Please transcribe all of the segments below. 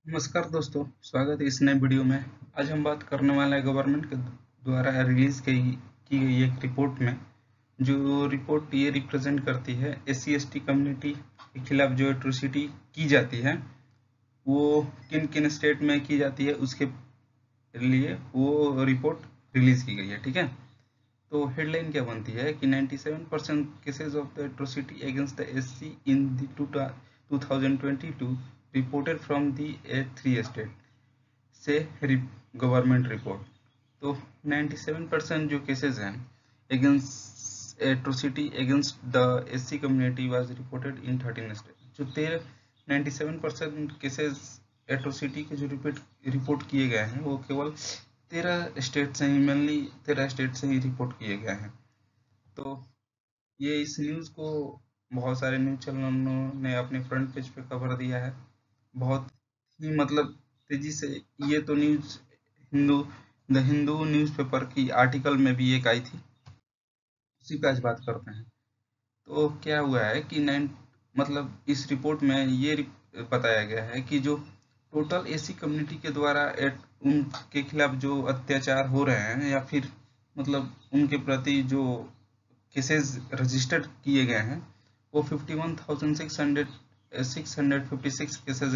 नमस्कार दोस्तों, स्वागत है इस नए वीडियो में। आज हम बात करने वाले हैं गवर्नमेंट के द्वारा रिलीज की गई एक रिपोर्ट में। जो रिपोर्ट ये रिप्रेजेंट करती है एससी एसटी कम्युनिटी के खिलाफ जो एट्रोसिटी की जाती है वो किन किन स्टेट में की जाती है उसके लिए वो रिपोर्ट रिलीज की गई है। ठीक है, तो हेडलाइन क्या बनती है कि 97% cases of the atrocity against the SC in the 2022 reported from the three state से गवर्नमेंट रिपोर्ट। तो 97% जो केसेस हैं against atrocity against the SC community was reported in 13 state. जो 97% केसेस एट्रोसिटी के जो रिपोर्ट किए गए हैं वो केवल 13 स्टेट से ही मेनली 13 स्टेट से ही रिपोर्ट किए गए हैं। तो ये इस न्यूज़ को बहुत सारे न्यूज़ चैनलों ने अपने फ्रंट पेज पे कवर दिया है। बहुत ही मतलब तेजी से ये तो न्यूज़ द हिंदू न्यूज़पेपर की आर्टिकल में भी एक आई थी, उसी पे आज बात करते हैं। तो क्या हुआ है कि मतलब इस रिपोर्ट में ये बताया गया है कि जो टोटल एसी कम्युनिटी के द्वारा उनके खिलाफ जो अत्याचार हो रहे हैं या फिर मतलब उनके प्रति जो केसेस रजिस्टर्ड किए गए हैं वो 51,656 केसेस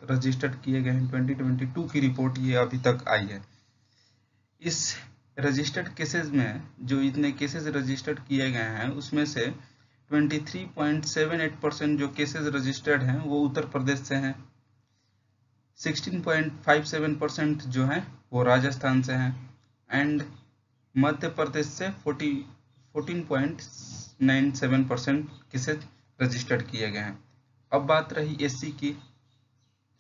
रजिस्टर्ड किए गए हैं। 2022 की रिपोर्ट ये अभी तक आई है। इस रजिस्टर्ड केसेस में जो इतने केसेस रजिस्टर्ड किए गए हैं उसमें से 23.78% जो केसेस रजिस्टर्ड हैं वो उत्तर प्रदेश से हैं। 16.57% जो हैं वो राजस्थान से हैं एंड मध्य प्रदेश से 14.97% केसेस रजिस्टर्ड किए गए हैं। अब बात रही एससी की,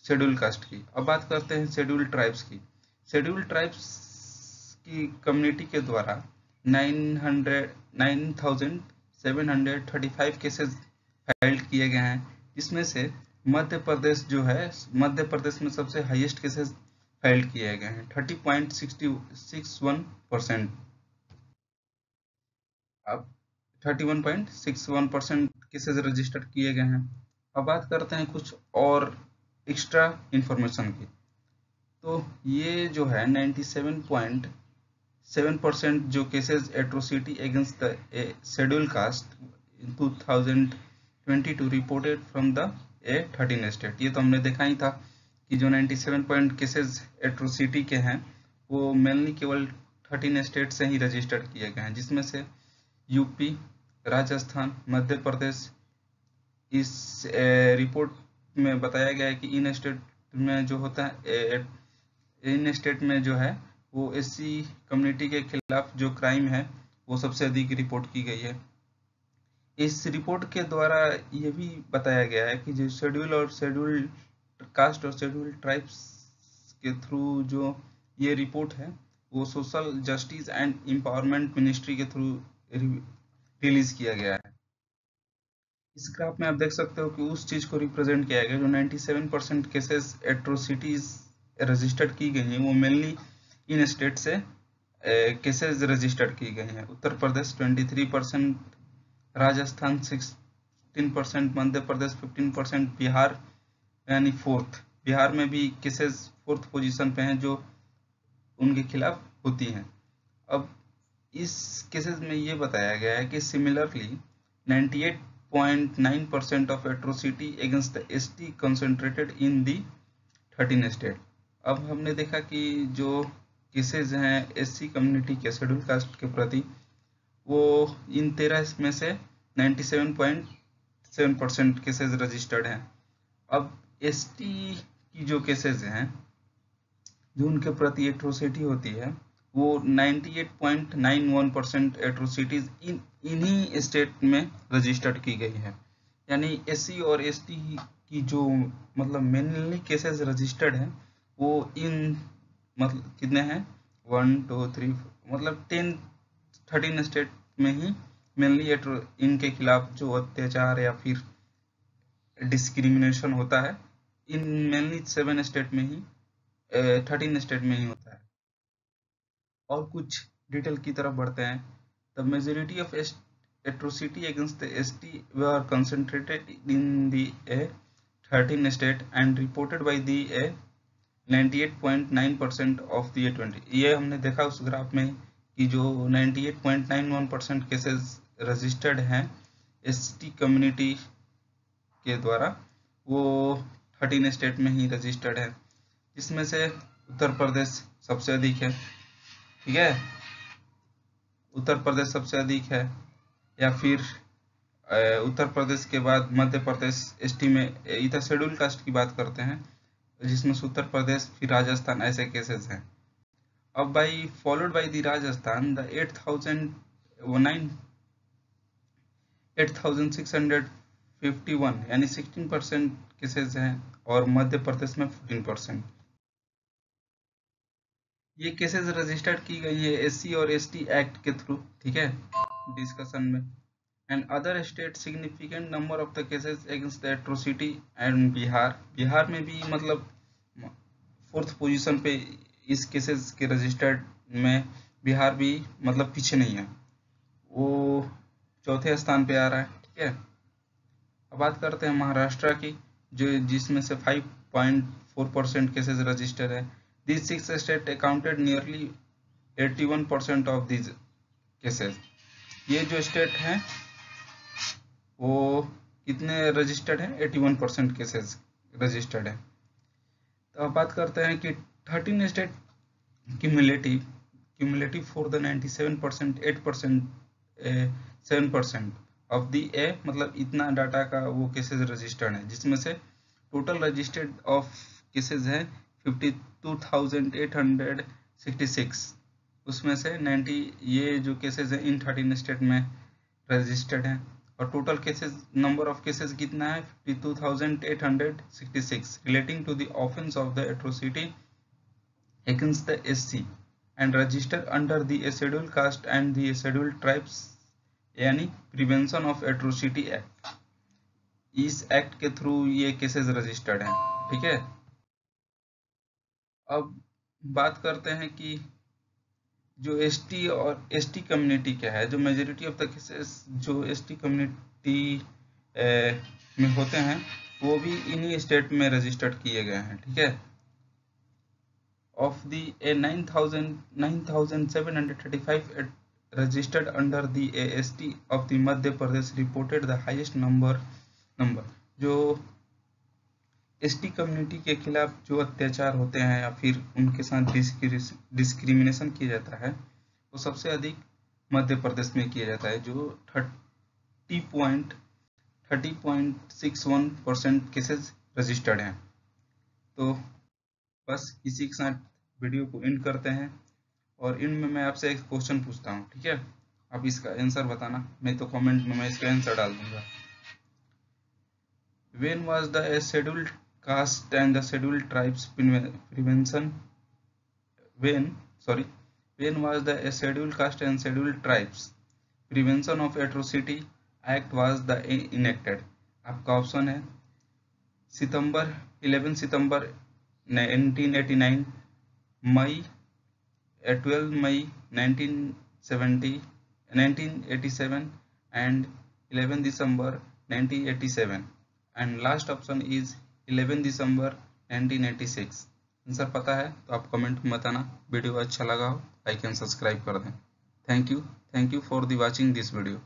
शेड्यूल कास्ट की। अब बात करते हैं शेड्यूल ट्राइब्स की। शेड्यूल ट्राइब्स की कम्युनिटी के द्वारा 9,735 केसेस फाइल किए गए हैं, जिसमें से मध्य प्रदेश जो है मध्य प्रदेश में सबसे हाईएस्ट केसेस फाइल किए गए हैं 30.61%। अब 31.61% केसेस रजिस्टर्ड किए गए हैं। अब बात करते हैं कुछ और एक्स्ट्रा इंफॉर्मेशन की। तो ये जो है 97.7% जो cases atrocity against the schedule cast in 2022 reported from the 13 state. ये तो हमने देखा ही था कि जो 97 पॉइंट केसेस एट्रोसिटी के हैं वो मेनली केवल 13 स्टेट से ही रजिस्टर्ड किए गए हैं, जिसमें से यूपी, राजस्थान, मध्य प्रदेश। इस रिपोर्ट में बताया गया है कि इन स्टेट में जो होता है इन स्टेट में जो है वो एससी कम्युनिटी के खिलाफ जो क्राइम है वो सबसे अधिक रिपोर्ट की गई है। इस रिपोर्ट के द्वारा ये भी बताया गया है कि जो शेड्यूल कास्ट और शेड्यूल ट्राइब्स के थ्रू जो ये रिपोर्ट है वो social justice and empowerment ministry के थ्रू रिलीज किया गया है। इस ग्राफ में आप देख सकते हो कि उस चीज को रिप्रेजेंट किया गया जो 97% केसेस एट्रोसिटीज रजिस्टर्ड की गई हैं वो मेनली इन स्टेट से केसेस रजिस्टर्ड की गई हैं। उत्तर प्रदेश 23%, राजस्थान 16%, मध्य प्रदेश 15%, बिहार यानी फोर्थ, बिहार में भी केसेस फोर्थ पोजीशन पे हैं जो उनके खिलाफ होती हैं। अब इस केसेस में ये बताया गया है कि similarly 98.9% of atrocity against the ST concentrated in the 13 state. अब हमने देखा कि जो केसेस हैं एससी कम्युनिटी के शेड्यूल कास्ट के प्रति वो इन 13 में से 97.7% केसेस रजिस्टर्ड हैं। अब एसटी की जो केसेस हैं जो उनके प्रति एट्रोसिटी होती है वो 98.91% एट्रोसिटीज इन्हीं स्टेट में रजिस्टर्ड की गई है। यानी एससी और एसटी की जो मतलब मेनली केसेस रजिस्टर्ड हैं वो इन मतलब कितने हैं 1 2 3 मतलब 13 स्टेट में ही मेनली इनके खिलाफ जो अत्याचार या फिर डिस्क्रिमिनेशन होता है इन मेनली 7 स्टेट में ही 13 स्टेट में ही होता है। और कुछ डिटेल की तरफ बढ़ते हैं। The majority of atrocity against the ST were concentrated in the 13 state and reported by the 98.9% of the A20। ये हमने देखा उस ग्राफ में कि जो 98.91% केसेस रजिस्टर्ड हैं एसटी कम्युनिटी के द्वारा, वो 13 स्टेट में ही रजिस्टर्ड है, जिसमें से उत्तर प्रदेश सबसे अधिक है। ठीक है, उत्तर प्रदेश सबसे अधिक है, या फिर उत्तर प्रदेश के बाद मध्य प्रदेश एसटी में, इधर शेड्यूल कास्ट की बात करते हैं जिसमें उत्तर प्रदेश, फिर राजस्थान, ऐसे केसेस हैं। अब by followed by the Rajasthan the 8,651 यानी 16% केसेस हैं, और मध्य प्रदेश में 14%। ये केसेस रजिस्टर्ड की गई है एससी और एसटी एक्ट के थ्रू। ठीक है, डिस्कशन में। And other state significant number of the cases against the atrocity and Bihar में भी मतलब 4th पोजीशन पे इस केसेस के रजिस्टर्ड में बिहार भी मतलब पीछे नहीं है, वो 4थे स्थान पे आ रहा है। ठीक है, अब बात करते हैं महाराष्ट्र की, जिसमें से 5.4% केसेस रजिस्टर्ड है। These 6 states accounted nearly 81% of these cases। ये जो स्टेट हैं वो कितने रजिस्टर्ड हैं? 81% केसेस रजिस्टर्ड है। तो अब बात करते हैं कि 13 state cumulative for the 97%, 7% of the ए, मतलब इतना डाटा का वो केसेस रजिस्टर्ड है, जिसमें से टोटल रजिस्टर्ड ऑफ केसेस है 52,866। उसमें से 90 ये जो केसेस हैं इन 13 स्टेट में रजिस्टर्ड हैं, और total cases number of cases कितना है? 52,866 relating to the offence of the atrocity against the SC and registered under the schedule caste and the schedule tribes, यानी प्रिवेंशन ऑफ एट्रोसिटी एक्ट। इस act के through ये cases registered हैं। ठीक है, अब बात करते हैं कि जो एसटी और एसटी कम्युनिटी क्या है, जो मेजॉरिटी ऑफ द केसेस जो एसटी कम्युनिटी में होते हैं वो भी इन्हीं स्टेट में रजिस्टर्ड किए गए हैं। ठीक है, of the 9,735 registered under the ST of the Madhya Pradesh reported the highest number. जो एसटी कम्युनिटी के खिलाफ जो अत्याचार होते हैं या फिर उनके साथ डिस्क्रिमिनेशन किया जाता है, वो सबसे अधिक मध्य प्रदेश में किया जाता है, जो 30.61% केसेस रजिस्टर्ड हैं। तो बस इसी के साथ वीडियो को एंड करते हैं, और इनमें मैं आपसे एक क्वेश्चन पूछता हूँ। ठीक है, आप इसका आंसर बताना, नहीं तो कमेंट में मैं इसका आंसर डाल दूंगा। When was the scheduled caste and the scheduled tribes prevention? When was the scheduled caste and scheduled tribes prevention of atrocity act was the enacted? आपका ऑप्शन है 11 सितंबर 1989, 12 मई 1987 and 11 December 1987, and last option is 11 December 1986। Answer पता है तो आप comment में बताना। Video अच्छा लगा हो लाइक एंड सब्सक्राइब कर दें। Thank you for the watching this video.